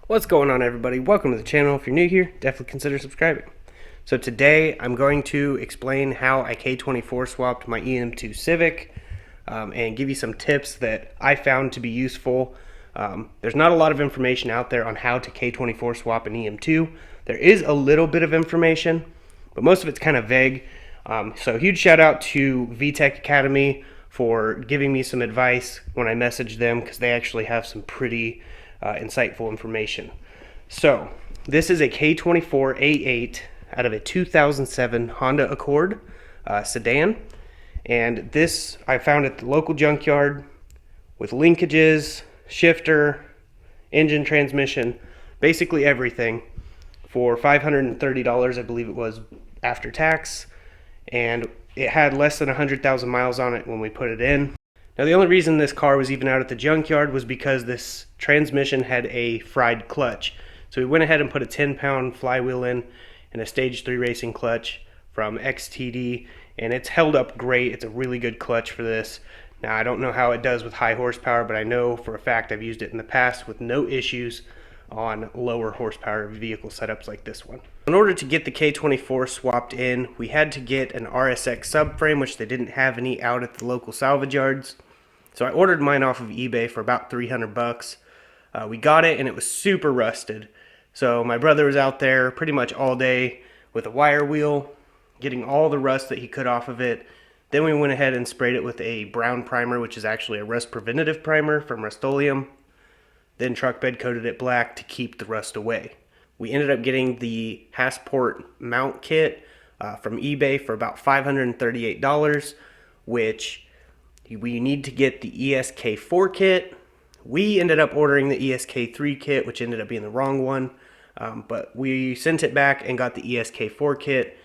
What's going on, everybody? Welcome to the channel. If you're new here, definitely consider subscribing. So today I'm going to explain how I K24 swapped my EM2 Civic and give you some tips that I found to be useful. There's not a lot of information out there on how to K24 swap an EM2. There is a little bit of information, but most of it's kind of vague. So huge shout out to VTech Academy for giving me some advice when I messaged them, because they actually have some pretty insightful information. So this is a K24 A8 out of a 2007 Honda Accord sedan, and this I found at the local junkyard with linkages, shifter, engine, transmission, basically everything, for $530, I believe it was, after tax, and it had less than 100,000 miles on it when we put it in. Now, the only reason this car was even out at the junkyard was because this transmission had a fried clutch. So we went ahead and put a 10-pound flywheel in and a stage 3 racing clutch from XTD, and it's held up great. It's a really good clutch for this. Now, I don't know how it does with high horsepower, but I know for a fact I've used it in the past with no issues on lower horsepower vehicle setups like this one. In order to get the K24 swapped in, we had to get an RSX subframe, which they didn't have any out at the local salvage yards. So I ordered mine off of eBay for about 300 bucks. We got it and it was super rusted. So my brother was out there pretty much all day with a wire wheel, getting all the rust that he could off of it. Then we went ahead and sprayed it with a brown primer, which is actually a rust preventative primer from Rust-Oleum. Then truck bed coated it black to keep the rust away. We ended up getting the Hassport mount kit from eBay for about $538, which we need to get the ESK4 kit. We ended up ordering the ESK3 kit, which ended up being the wrong one, but we sent it back and got the ESK4 kit,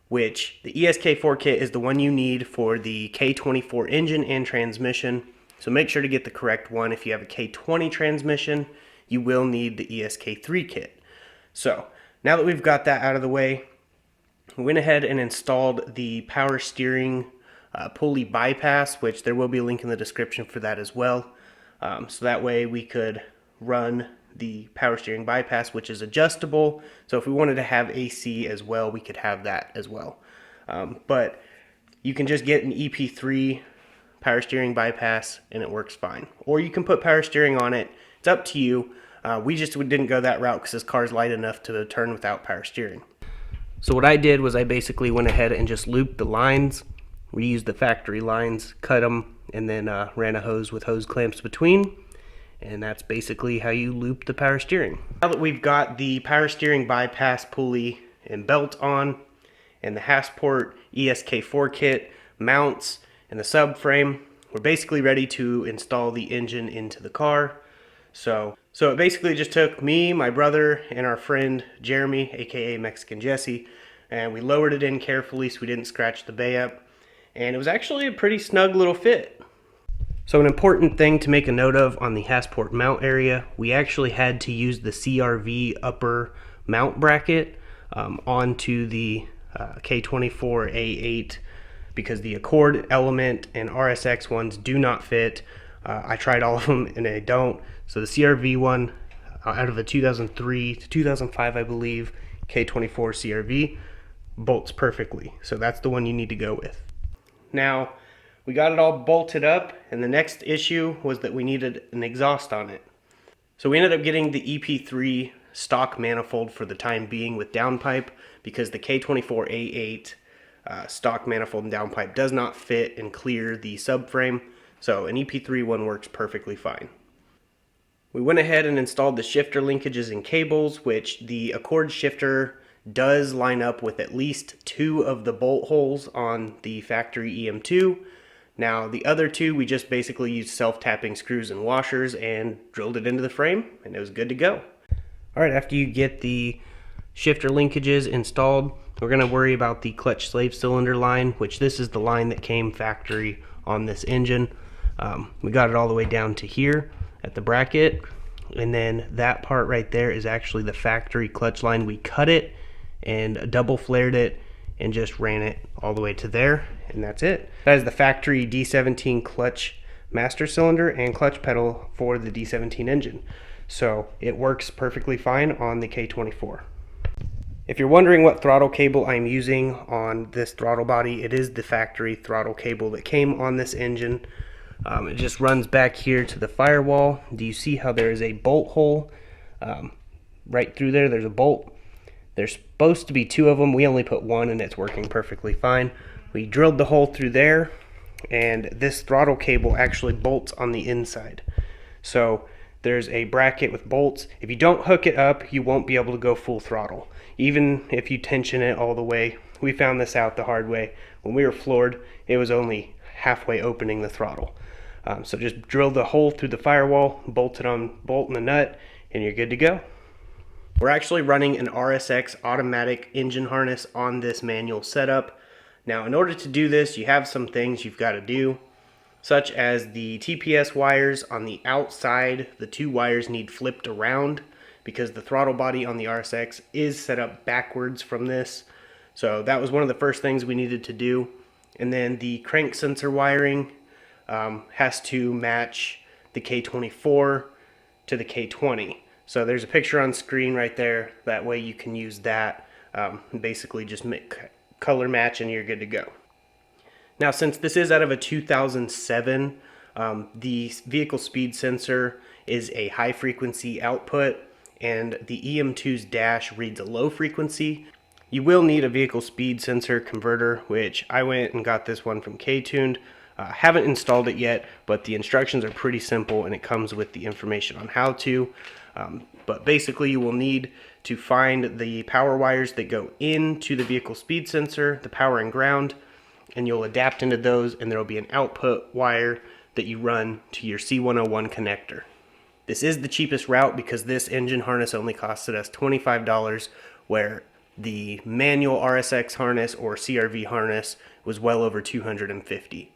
which the ESK4 kit is the one you need for the K24 engine and transmission. So make sure to get the correct one. If you have a K20 transmission, you will need the ESK3 kit. So now that we've got that out of the way, we went ahead and installed the Powersteering pulley bypass, which there will be a link in the description for that as well. So that way we could run the Powersteering bypass, which is adjustable. So if we wanted to have AC as well, we could have that as well. But you can just get an EP3 Powersteering bypass and it works fine. Or you can put Powersteering on it. It's up to you. We didn't go that route because this car is light enough to turn without Powersteering. So what I did was I basically went ahead and just looped the lines. We used the factory lines, cut them, and then ran a hose with hose clamps between. And that's basically how you loop the Powersteering. Now that we've got the Powersteering bypass pulley and belt on, and the Hassport ESK4 kit, mounts, and the subframe, we're basically ready to install the engine into the car. So it basically just took me, my brother, and our friend Jeremy, aka Mexican Jesse, and we lowered it in carefully so we didn't scratch the bay up. And it was actually a pretty snug little fit. So an important thing to make a note of on the Hassport mount area, we actually had to use the CRV upper mount bracket onto the K24 A8 because the Accord Element and RSX ones do not fit. I tried all of them and they don't. So the CRV one out of the 2003 to 2005, I believe, K24 CRV bolts perfectly. So that's the one you need to go with. Now, we got it all bolted up, and the next issue was that we needed an exhaust on it. So we ended up getting the EP3 stock manifold for the time being with downpipe, because the K24 A8 stock manifold and downpipe does not fit and clear the subframe, so an EP3 one works perfectly fine. We went ahead and installed the shifter linkages and cables, which the Accord shifter does line up with at least 2 of the bolt holes on the factory EM2. Now the other 2 we just basically used self-tapping screws and washers and drilled it into the frame, and it was good to go. Alright, after you get the shifter linkages installed, we're going to worry about the clutch slave cylinder line, which this is the line that came factory on this engine. We got it all the way down to here at the bracket, and then that part right there is actually the factory clutch line. We cut it and double flared it and just ran it all the way to there, and that's it. That is the factory D17 clutch master cylinder and clutch pedal for the D17 engine. So it works perfectly fine on the K24. If you're wondering what throttle cable I'm using on this throttle body, it is the factory throttle cable that came on this engine. It just runs back here to the firewall. Do you see how there is a bolt hole right through there? There's a bolt. There's supposed to be 2 of them. We only put 1 and it's working perfectly fine. We drilled the hole through there, and this throttle cable actually bolts on the inside. So there's a bracket with bolts. If you don't hook it up, you won't be able to go full throttle. Even if you tension it all the way. We found this out the hard way. When we were floored, it was only halfway opening the throttle. So just drill the hole through the firewall, bolt in the nut, and you're good to go. We're actually running an RSX automatic engine harness on this manual setup. Now, in order to do this, you have some things you've got to do, such as the TPS wires on the outside. The 2 wires need flipped around because the throttle body on the RSX is set up backwards from this. So that was one of the first things we needed to do. And then the crank sensor wiring has to match the K24 to the K20. So there's a picture on screen right there. That way you can use that. Basically just make color match and you're good to go. Now, since this is out of a 2007, the vehicle speed sensor is a high frequency output, and the EM2's dash reads a low frequency. You will need a vehicle speed sensor converter, which I went and got this one from K-Tuned. Haven't installed it yet, but the instructions are pretty simple and it comes with the information on how to. But basically you will need to find the power wires that go into the vehicle speed sensor, the power and ground, and you'll adapt into those, and there will be an output wire that you run to your C101 connector. This is the cheapest route because this engine harness only costed us $25, where the manual RSX harness or CRV harness was well over $250.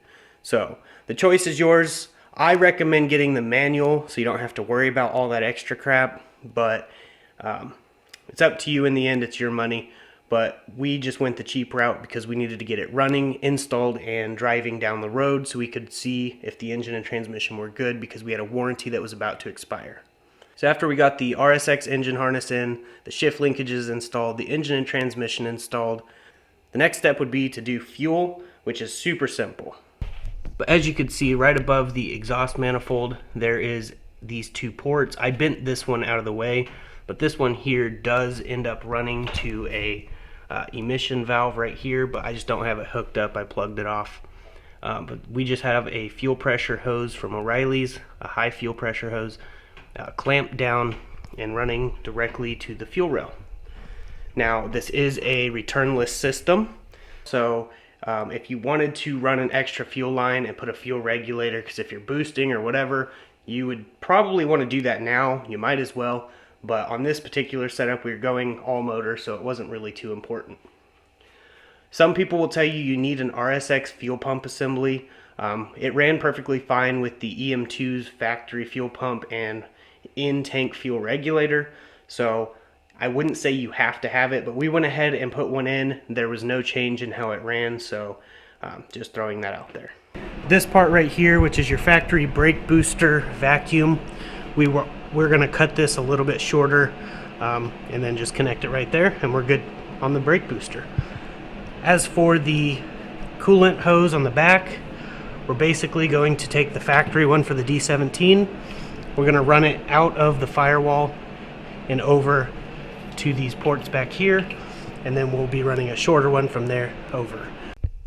So the choice is yours. I recommend getting the manual so you don't have to worry about all that extra crap, but it's up to you in the end. It's your money. But we just went the cheap route because we needed to get it running, installed, and driving down the road so we could see if the engine and transmission were good, because we had a warranty that was about to expire. So after we got the RSX engine harness in, the shift linkages installed, the engine and transmission installed, the next step would be to do fuel, which is super simple. But as you can see right above the exhaust manifold, there is these 2 ports. I bent this one out of the way, but this one here does end up running to a emission valve right here, but I just don't have it hooked up. I plugged it off. But we just have a fuel pressure hose from O'Reilly's, a high fuel pressure hose, clamped down and running directly to the fuel rail. Now, this is a returnless system, so if you wanted to run an extra fuel line and put a fuel regulator, because if you're boosting or whatever, you would probably want to do that now. You might as well. But on this particular setup, we were going all motor, so it wasn't really too important. Some people will tell you you need an RSX fuel pump assembly. It ran perfectly fine with the EM2's factory fuel pump and in-tank fuel regulator, so I wouldn't say you have to have it, but we went ahead and put one in. There was no change in how it ran, so just throwing that out there. This part right here, which is your factory brake booster vacuum, we're going to cut this a little bit shorter and then just connect it right there, and we're good on the brake booster. As for the coolant hose on the back, we're basically going to take the factory one for the D17. We're going to run it out of the firewall and over to these ports back here, and then we'll be running a shorter one from there over.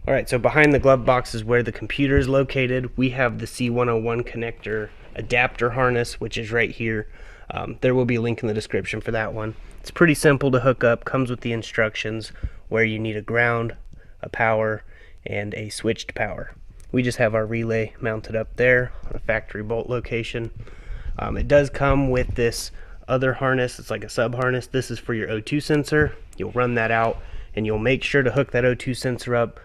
Alright, so behind the glove box is where the computer is located. We have the C101 connector adapter harness, which is right here. There will be a link in the description for that one. It's pretty simple to hook up, comes with the instructions where you need a ground, a power, and a switched power. We just have our relay mounted up there on a factory bolt location. It does come with this other harness. It's like a sub harness. This is for your O2 sensor. You'll run that out and you'll make sure to hook that O2 sensor up.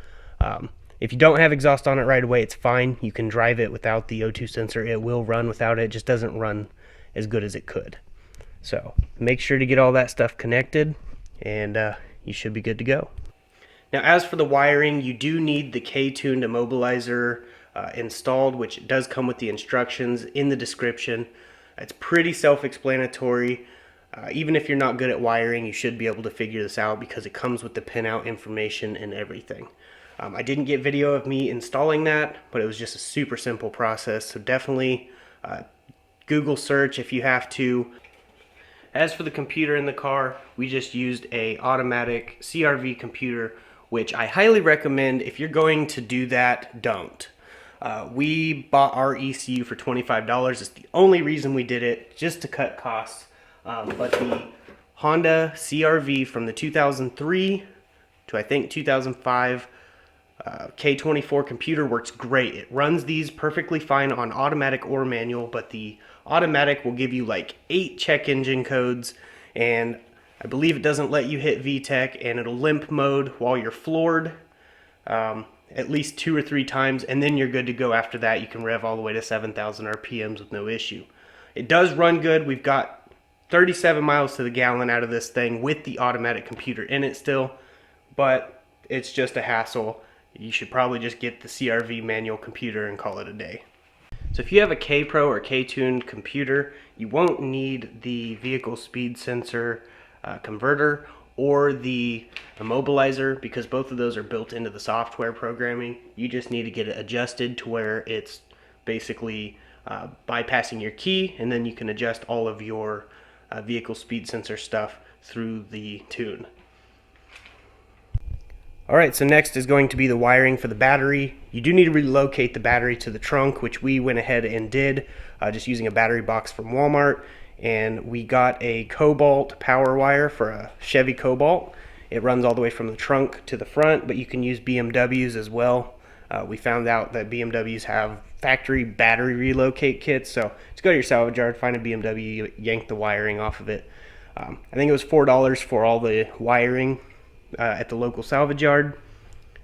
If you don't have exhaust on it right away, it's fine. You can drive it without the O2 sensor. It will run without it. It just doesn't run as good as it could. So make sure to get all that stuff connected, and you should be good to go. Now, as for the wiring, you do need the K-tuned Immobilizer installed, which does come with the instructions in the description. It's pretty self-explanatory. Even if you're not good at wiring, you should be able to figure this out because it comes with the pinout information and everything. I didn't get video of me installing that, but it was just a super simple process, so definitely Google search if you have to. As for the computer in the car, we just used a automatic CRV computer, which I highly recommend. If you're going to do that, don't. We bought our ECU for $25. It's the only reason we did it, just to cut costs. But the Honda CRV from the 2003 to I think 2005 K24 computer works great. It runs these perfectly fine on automatic or manual, but the automatic will give you like 8 check engine codes, and I believe it doesn't let you hit VTEC, and it'll limp mode while you're floored at least 2 or 3 times, and then you're good to go. After that, you can rev all the way to 7,000 RPMs with no issue. It does run good. We've got 37 miles to the gallon out of this thing with the automatic computer in it still, but it's just a hassle. You should probably just get the CRV manual computer and call it a day. So if you have a K-Pro or K-tuned computer, you won't need the vehicle speed sensor converter or the Immobilizer, because both of those are built into the software programming. You just need to get it adjusted to where it's basically bypassing your key, and then you can adjust all of your vehicle speed sensor stuff through the tune. Alright, so next is going to be the wiring for the battery. You do need to relocate the battery to the trunk, which we went ahead and did, just using a battery box from Walmart. And we got a Cobalt power wire for a Chevy Cobalt. It runs all the way from the trunk to the front, but you can use BMWs as well. We found out that BMWs have factory battery relocate kits, so just go to your salvage yard, find a BMW, yank the wiring off of it. I think it was $4 for all the wiring at the local salvage yard,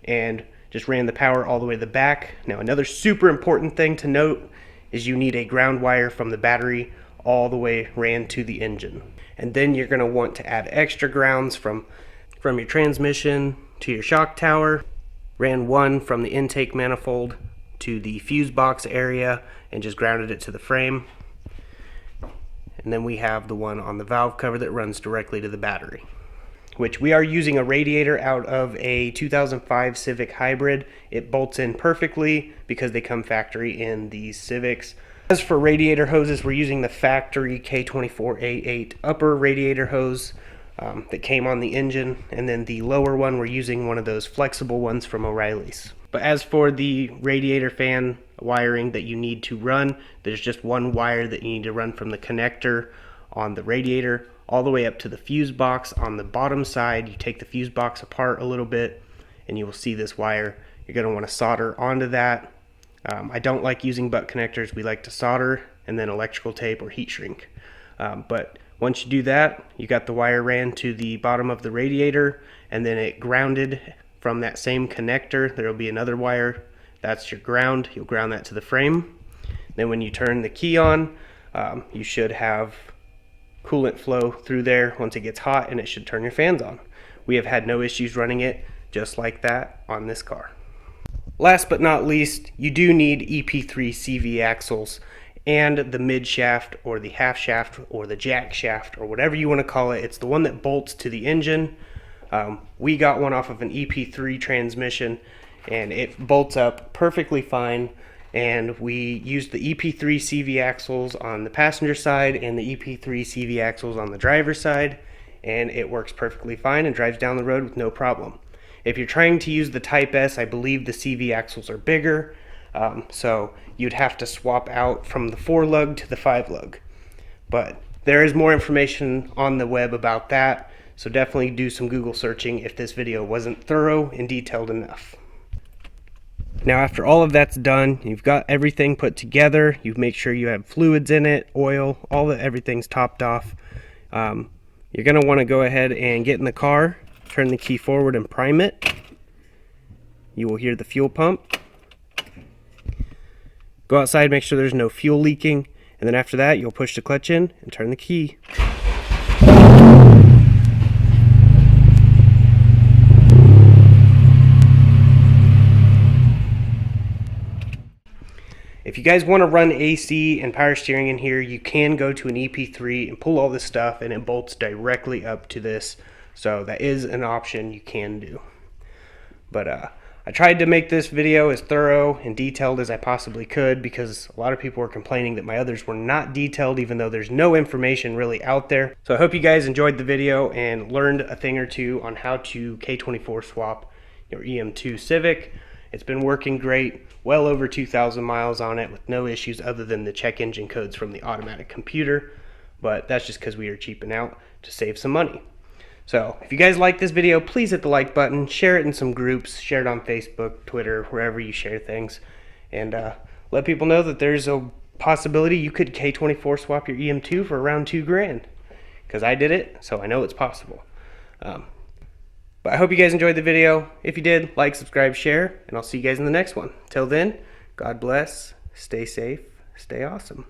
and just ran the power all the way to the back. Now, another super important thing to note is you need a ground wire from the battery all the way ran to the engine. And then you're going to want to add extra grounds from your transmission to your shock tower. Ran one from the intake manifold to the fuse box area and just grounded it to the frame. And then we have the one on the valve cover that runs directly to the battery, which we are using a radiator out of a 2005 Civic Hybrid. It bolts in perfectly because they come factory in these Civics. As for radiator hoses, we're using the factory K24 A8 upper radiator hose that came on the engine, and then the lower one we're using one of those flexible ones from O'Reilly's. But as for the radiator fan wiring that you need to run, there's just one wire that you need to run from the connector on the radiator all the way up to the fuse box on the bottom side. You take the fuse box apart a little bit and you will see this wire. You're going to want to solder onto that. I don't like using butt connectors. We like to solder and then electrical tape or heat shrink. But once you do that, you got the wire ran to the bottom of the radiator, and then it grounded from that same connector. There will be another wire. That's your ground. You'll ground that to the frame. Then when you turn the key on, you should have coolant flow through there once it gets hot, and it should turn your fans on. We have had no issues running it just like that on this car. Last but not least, you do need EP3 CV axles and the mid shaft or the half shaft or the jack shaft or whatever you want to call it. It's the one that bolts to the engine. We got one off of an EP3 transmission and it bolts up perfectly fine. And we used the EP3 CV axles on the passenger side and the EP3 CV axles on the driver's side, and it works perfectly fine and drives down the road with no problem. If you're trying to use the Type S, I believe the CV axles are bigger, so you'd have to swap out from the 4-lug to the 5-lug. But there is more information on the web about that, so definitely do some Google searching if this video wasn't thorough and detailed enough. Now, after all of that's done, you've got everything put together. You make sure you have fluids in it, oil, everything's topped off. You're going to want to go ahead and get in the car, turn the key forward and prime it. You will hear the fuel pump. Go outside, make sure there's no fuel leaking, and then after that, you'll push the clutch in and turn the key. If you guys want to run AC and power steering in here, you can go to an EP3 and pull all this stuff, and it bolts directly up to this. So that is an option you can do. But I tried to make this video as thorough and detailed as I possibly could, because a lot of people were complaining that my others were not detailed, even though there's no information really out there. So I hope you guys enjoyed the video and learned a thing or two on how to K24 swap your EM2 Civic. It's been working great, well over 2,000 miles on it with no issues other than the check engine codes from the automatic computer. But that's just because we are cheaping out to save some money. So if you guys like this video, please hit the like button, share it in some groups, share it on Facebook, Twitter, wherever you share things, and let people know that there's a possibility you could K24 swap your EM2 for around $2,000, because I did it, so I know it's possible. But I hope you guys enjoyed the video. If you did, like, subscribe, share, and I'll see you guys in the next one. Till then, God bless, stay safe, stay awesome.